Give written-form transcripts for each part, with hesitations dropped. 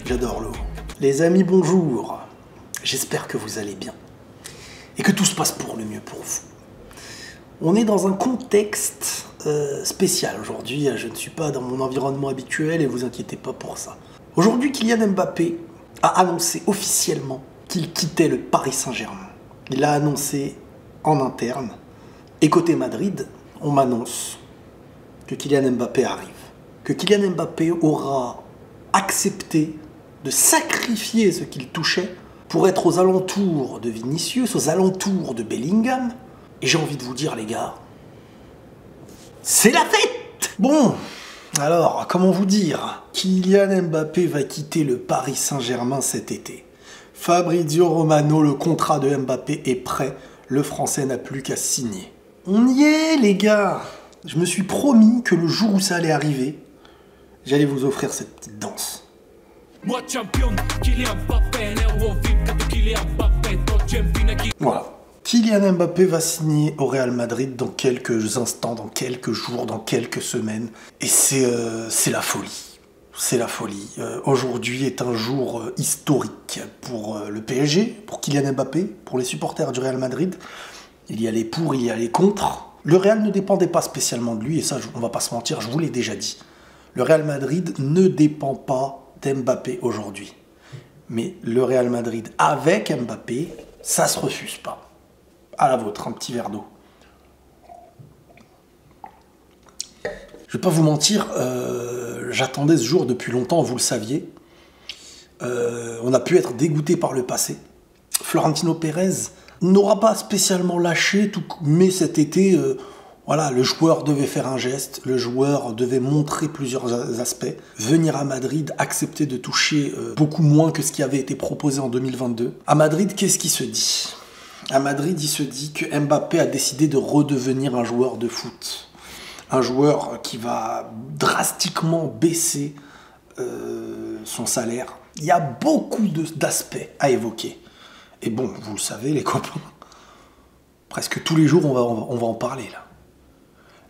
J'adore l'eau. Les amis, bonjour. J'espère que vous allez bien et que tout se passe pour le mieux pour vous. On est dans un contexte spécial aujourd'hui. Je ne suis pas dans mon environnement habituel et vous inquiétez pas pour ça. Aujourd'hui, Kylian Mbappé a annoncé officiellement qu'il quittait le Paris Saint-Germain. Il l'a annoncé en interne. Et côté Madrid, on m'annonce que Kylian Mbappé arrive. Que Kylian Mbappé aura accepté de sacrifier ce qu'il touchait pour être aux alentours de Vinicius, aux alentours de Bellingham. Et j'ai envie de vous dire, les gars, c'est la fête! Bon, alors, comment vous dire? Kylian Mbappé va quitter le Paris Saint-Germain cet été. Fabrizio Romano, le contrat de Mbappé est prêt. Le Français n'a plus qu'à signer. On y est, les gars! Je me suis promis que le jour où ça allait arriver, j'allais vous offrir cette petite danse. Voilà. Kylian Mbappé va signer au Real Madrid dans quelques instants, dans quelques jours, dans quelques semaines. Et c'est la folie. C'est la folie. Aujourd'hui est un jour historique pour le PSG, pour Kylian Mbappé, pour les supporters du Real Madrid. Il y a les pour, il y a les contre. Le Real ne dépendait pas spécialement de lui, et ça, on va pas se mentir, je vous l'ai déjà dit. Le Real Madrid ne dépend pas d'Mbappé aujourd'hui. Mais le Real Madrid avec Mbappé, ça se refuse pas. À la vôtre, un petit verre d'eau. Je vais pas vous mentir, j'attendais ce jour depuis longtemps, vous le saviez. On a pu être dégoûté par le passé. Florentino Pérez n'aura pas spécialement lâché, mais cet été, voilà, le joueur devait faire un geste, le joueur devait montrer plusieurs aspects, venir à Madrid, accepter de toucher beaucoup moins que ce qui avait été proposé en 2022. À Madrid, qu'est-ce qui se dit? À Madrid, il se dit que Mbappé a décidé de redevenir un joueur de foot. Un joueur qui va drastiquement baisser son salaire. Il y a beaucoup d'aspects à évoquer. Et bon, vous le savez, les copains, presque tous les jours, on va en parler, là.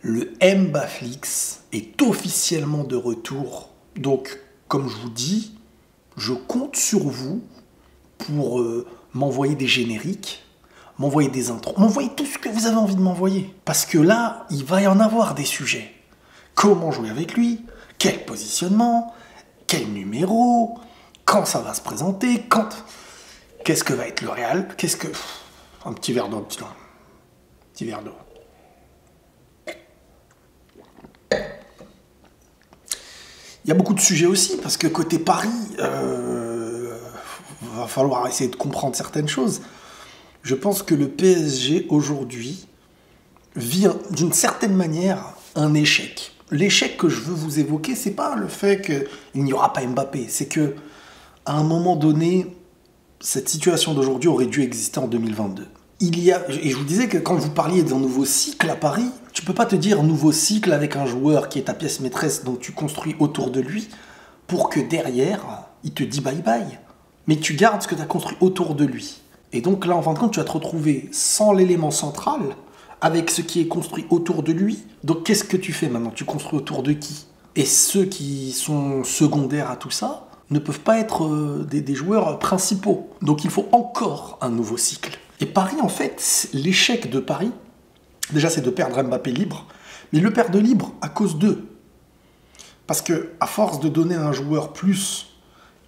Le Mbaflix est officiellement de retour. Donc, comme je vous dis, je compte sur vous pour m'envoyer des génériques, m'envoyer des intros, m'envoyer tout ce que vous avez envie de m'envoyer. Parce que là, il va y en avoir des sujets. Comment jouer avec lui? Quel positionnement? Quel numéro? Quand ça va se présenter? Quand... Qu'est-ce que va être le Real? Qu'est-ce que... Un petit verre d'eau, petit verre d'eau. Il y a beaucoup de sujets aussi, parce que côté Paris, va falloir essayer de comprendre certaines choses. Je pense que le PSG, aujourd'hui, vit d'une certaine manière un échec. L'échec que je veux vous évoquer, c'est pas le fait qu'il n'y aura pas Mbappé, c'est que à un moment donné, cette situation d'aujourd'hui aurait dû exister en 2022. Et je vous disais que quand vous parliez d'un nouveau cycle à Paris, tu peux pas te dire nouveau cycle avec un joueur qui est ta pièce maîtresse, donc tu construis autour de lui, pour que derrière, il te dit bye bye. Mais tu gardes ce que tu as construit autour de lui. Et donc là, en fin de compte, tu vas te retrouver sans l'élément central, avec ce qui est construit autour de lui. Donc qu'est-ce que tu fais maintenant? Tu construis autour de qui? Et ceux qui sont secondaires à tout ça ne peuvent pas être des joueurs principaux. Donc il faut encore un nouveau cycle. Et Paris, en fait, l'échec de Paris, déjà c'est de perdre Mbappé libre, mais il le perd de libre à cause d'eux. Parce que à force de donner à un joueur plus,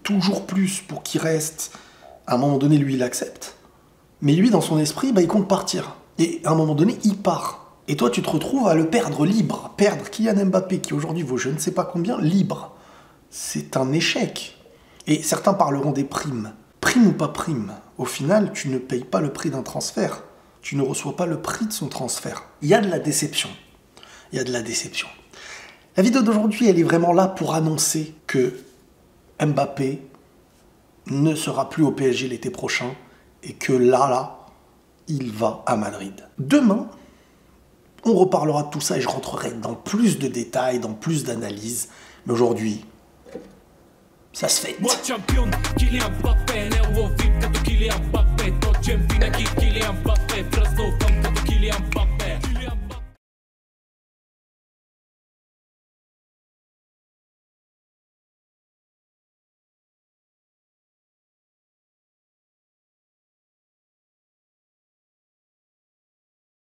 toujours plus, pour qu'il reste, à un moment donné, lui, il accepte. Mais lui, dans son esprit, il compte partir. Et à un moment donné, il part. Et toi, tu te retrouves à le perdre libre. Perdre Kylian Mbappé, qui aujourd'hui vaut je ne sais pas combien, libre. C'est un échec. Et certains parleront des primes. Prime ou pas prime, au final, tu ne payes pas le prix d'un transfert. Tu ne reçois pas le prix de son transfert. Il y a de la déception. Il y a de la déception. La vidéo d'aujourd'hui, elle est vraiment là pour annoncer que Mbappé ne sera plus au PSG l'été prochain et que là, il va à Madrid. Demain, on reparlera de tout ça et je rentrerai dans plus de détails, dans plus d'analyses. Mais aujourd'hui, ça se fait. Kylian Mbappé,